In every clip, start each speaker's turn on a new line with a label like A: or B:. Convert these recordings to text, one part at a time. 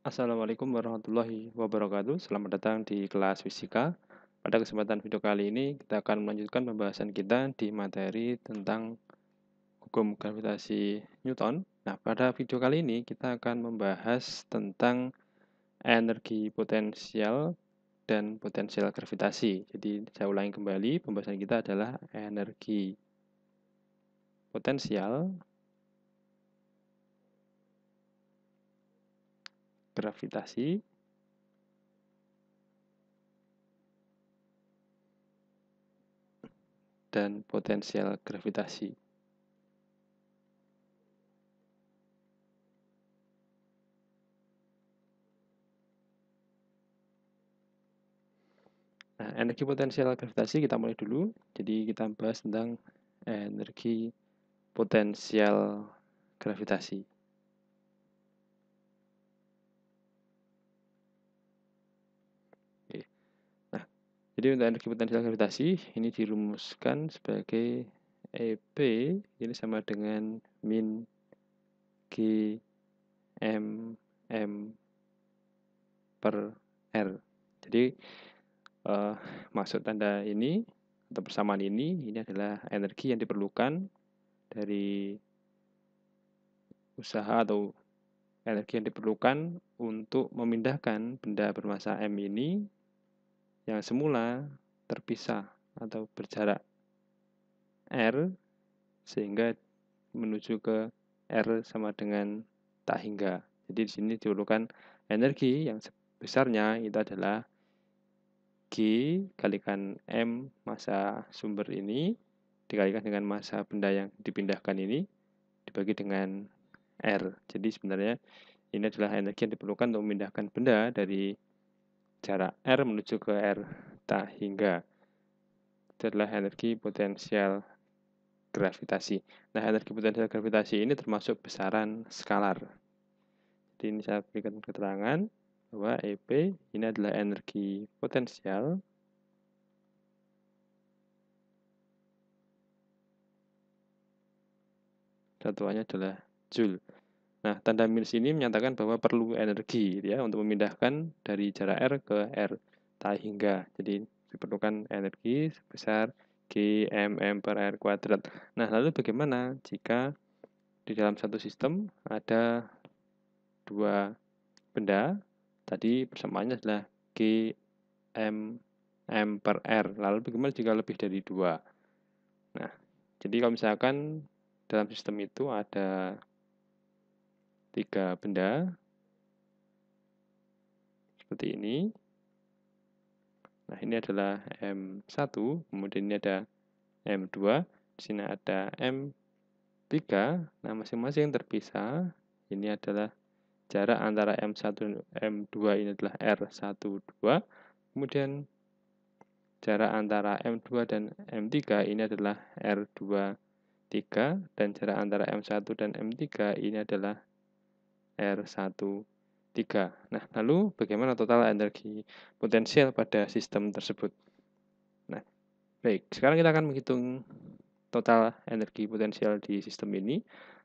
A: Assalamualaikum warahmatullahi wabarakatuh. Selamat datang di kelas fisika. Pada kesempatan video kali ini, kita akan melanjutkan pembahasan kita di materi tentang hukum gravitasi Newton. Nah, pada video kali ini kita akan membahas tentang energi potensial dan potensial gravitasi. Jadi, saya ulangi kembali, pembahasan kita adalah energi potensial, gravitasi, dan potensial gravitasi. Nah, energi potensial gravitasi kita mulai dulu. Jadi kita bahas tentang energi potensial gravitasi. Oke. Nah, jadi untuk energi potensial gravitasi ini dirumuskan sebagai EP ini sama dengan min G M M per R. Jadi maksud tanda ini atau persamaan ini adalah energi yang diperlukan dari usaha atau energi yang diperlukan untuk memindahkan benda bermassa M ini yang semula terpisah atau berjarak R sehingga menuju ke R sama dengan tak hingga. Jadi di sini diperlukan energi yang besarnya itu adalah G kalikan M massa sumber ini dikalikan dengan massa benda yang dipindahkan ini dibagi dengan R. Jadi sebenarnya ini adalah energi yang diperlukan untuk memindahkan benda dari jarak R menuju ke R tak hingga. Itu adalah energi potensial gravitasi. Nah, energi potensial gravitasi ini termasuk besaran skalar. Jadi ini saya berikan keterangan bahwa EP ini adalah energi potensial satuannya adalah Joule. Nah, tanda minus ini menyatakan bahwa perlu energi ya untuk memindahkan dari jarak R ke R tak hingga. Jadi diperlukan energi sebesar G M per R kuadrat. Nah, lalu bagaimana jika di dalam satu sistem ada dua benda? Tadi persamaannya adalah G M per R. Lalu bagaimana jika lebih dari dua? Nah, jadi kalau misalkan dalam sistem itu ada tiga benda seperti ini. Nah, ini adalah M1, kemudian ini ada M2, di sini ada M3. Nah, masing-masing terpisah. Ini adalah jarak antara M1 dan M2 ini adalah R12. Kemudian jarak antara M2 dan M3 ini adalah R23 dan jarak antara M1 dan M3 ini adalah R13. Nah, lalu bagaimana total energi potensial pada sistem tersebut? Nah, baik, sekarang kita akan menghitung total energi potensial di sistem ini.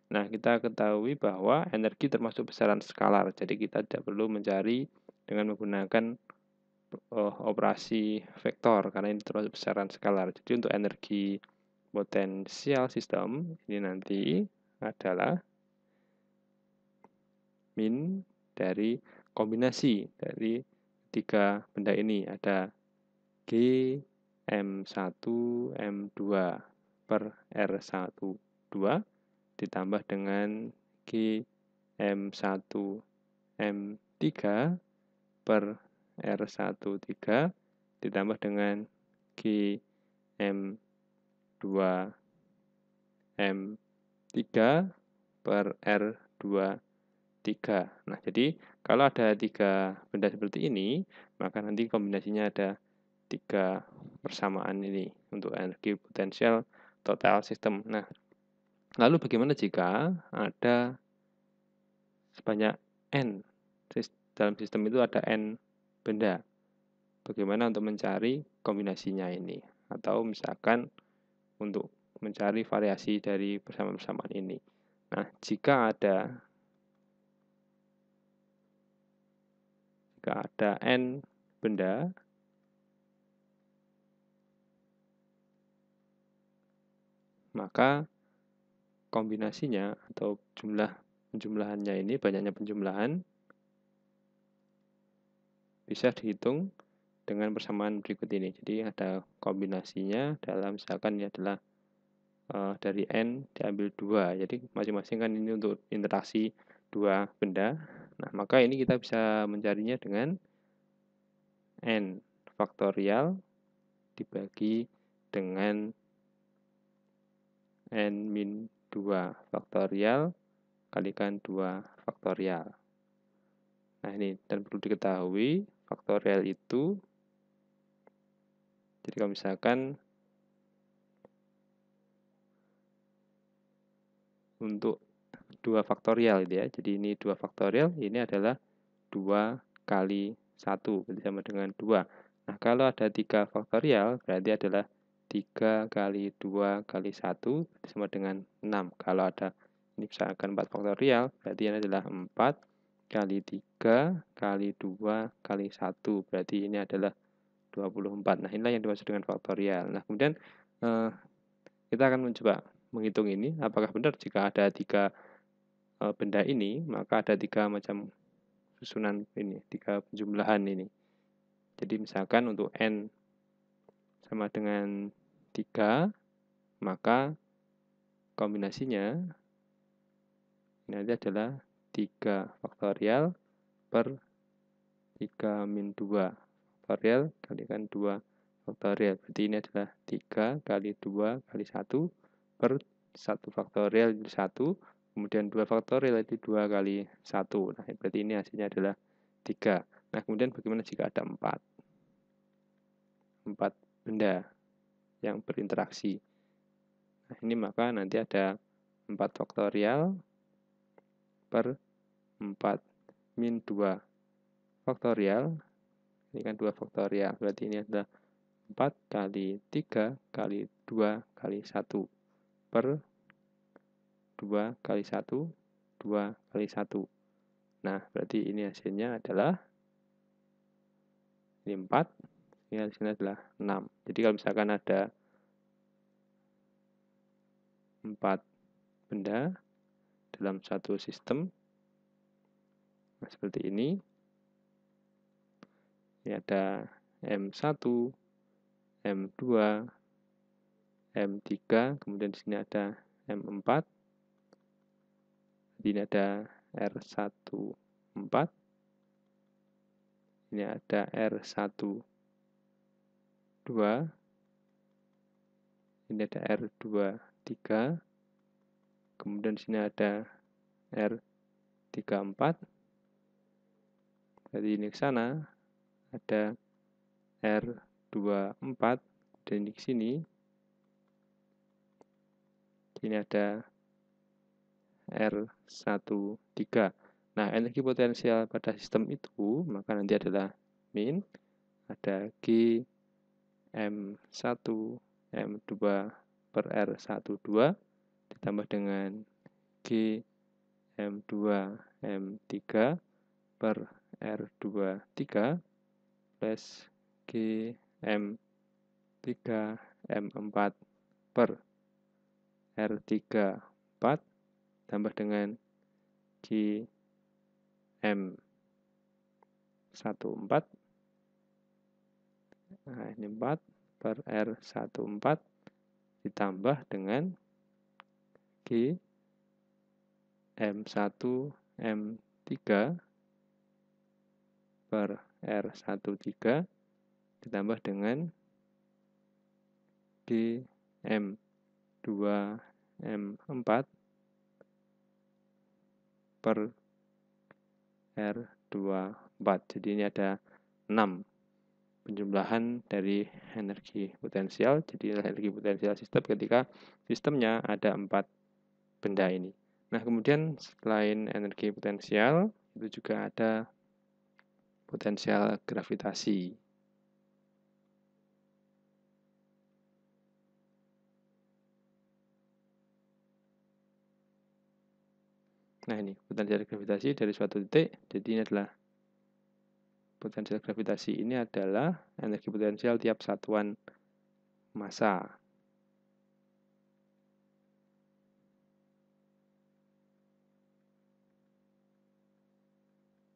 A: Nah, kita ketahui bahwa energi termasuk besaran skalar, jadi kita tidak perlu mencari dengan menggunakan operasi vektor, karena ini termasuk besaran skalar. Jadi untuk energi potensial sistem ini nanti adalah min dari kombinasi dari tiga benda ini. Ada G M1 M2 per R12 ditambah dengan G M1 M3 per R13 ditambah dengan G M2 M3 per R23. Nah, jadi kalau ada tiga benda seperti ini, maka nanti kombinasinya ada tiga persamaan ini untuk energi potensial total sistem. Nah, lalu bagaimana jika ada sebanyak N? Dalam sistem itu ada N benda. Bagaimana untuk mencari kombinasinya ini? Atau misalkan untuk mencari variasi dari persamaan-persamaan ini. Nah, jika ada jika ada N benda, maka kombinasinya atau penjumlahannya ini, banyaknya penjumlahan, bisa dihitung dengan persamaan berikut ini. Jadi ada kombinasinya dalam misalkan ini adalah dari N diambil 2. Jadi masing-masing kan ini untuk interaksi dua benda. Nah, maka ini kita bisa mencarinya dengan N faktorial dibagi dengan N-2 faktorial kalikan 2 faktorial. Nah, ini dan perlu diketahui faktorial itu, jadi kalau misalkan untuk 2 faktorial ya, jadi ini 2 faktorial, ini adalah 2 kali 1, berarti sama dengan 2. Nah, kalau ada 3 faktorial, berarti adalah 3 kali 2 kali 1, sama dengan 6. Kalau ada, ini misalkan 4 faktorial, berarti ini adalah 4 kali 3 kali 2 kali 1, berarti ini adalah 24. Nah, inilah yang dimaksud dengan faktorial. Nah, kemudian kita akan mencoba menghitung ini, apakah benar jika ada 3 benda ini, maka ada 3 macam susunan ini, 3 penjumlahan ini. Jadi misalkan untuk N sama dengan 3, maka kombinasinya nanti adalah 3 faktorial per 3 min 2 faktorial kalikan 2 faktorial. Berarti ini adalah 3 kali 2 kali 1 per 1 faktorial itu 1, kemudian 2 faktorial itu 2 kali 1. Nah, berarti ini hasilnya adalah 3. Nah, kemudian bagaimana jika ada 4 benda yang berinteraksi? Nah, ini maka nanti ada 4 faktorial per 4 min 2 faktorial, ini kan 2 faktorial, berarti ini adalah 4 kali 3 kali 2 kali 1 per 2 kali 1, 2 kali 1. Nah, berarti ini hasilnya adalah ini 4, ini hasilnya adalah 6. Jadi kalau misalkan ada 4 benda dalam satu sistem, nah seperti ini ada M1, M2, M3, kemudian di sini ada M4, ini ada R14, ini ada R12, ini ada R23, kemudian di sini ada R34, jadi ini ke sana ada R24, dan di sini ada R13. Nah, energi potensial pada sistem itu maka nanti adalah min ada G M1 M2 per R12 ditambah dengan G M2 M3 per R23 plus G M3 M4 per R34 tambah dengan G M14, nah ini 4 per R14 ditambah dengan G M1 M3 per R13 ditambah dengan G M2 M4 per R24. Jadi ini ada 6 penjumlahan dari energi potensial. Jadi energi potensial sistem ketika sistemnya ada 4 benda ini. Nah, kemudian selain energi potensial, itu juga ada potensial gravitasi. Nah, ini potensial gravitasi dari suatu titik, jadi ini adalah potensial gravitasi ini adalah energi potensial tiap satuan massa.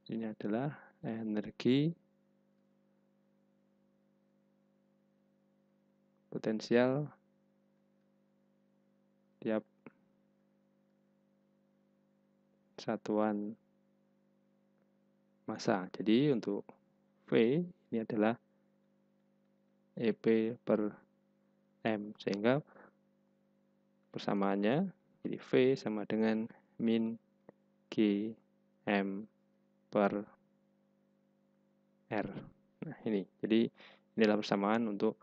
A: Ini adalah energi potensial tiap satuan massa. Jadi untuk V ini adalah EP per M, sehingga persamaannya jadi V sama dengan min G M per R. Nah ini, jadi inilah persamaan untuk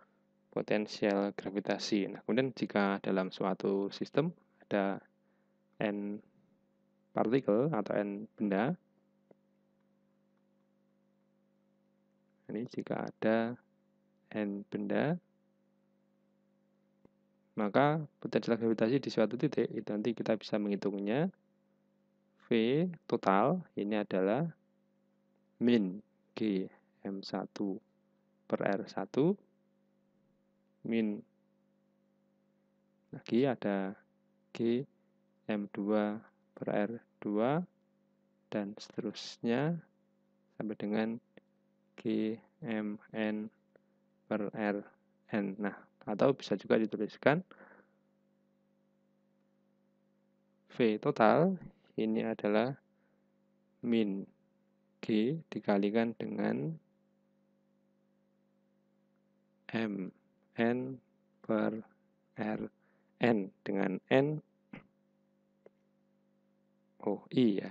A: potensial gravitasi. Nah kemudian jika dalam suatu sistem ada N partikel atau N benda, ini jika ada N benda, maka potensial gravitasi di suatu titik itu nanti kita bisa menghitungnya. V total ini adalah min G M1 per R1 min lagi ada G M2 per R2 dan seterusnya sampai dengan G Mn per Rn. Nah, atau bisa juga dituliskan V total ini adalah min G dikalikan dengan Mn per Rn dengan N I ya,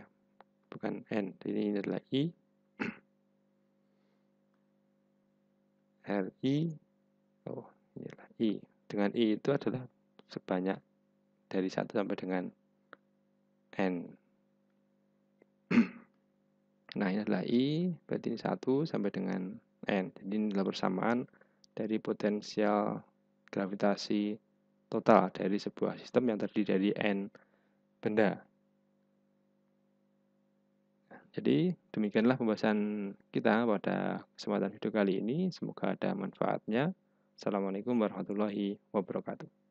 A: bukan N, jadi ini adalah I Ri ini adalah I, dengan I itu adalah sebanyak dari 1 sampai dengan N. Nah ini adalah I, berarti ini 1 sampai dengan N. Jadi ini adalah persamaan dari potensial gravitasi total dari sebuah sistem yang terdiri dari N benda. Jadi demikianlah pembahasan kita pada kesempatan video kali ini. Semoga ada manfaatnya. Assalamualaikum warahmatullahi wabarakatuh.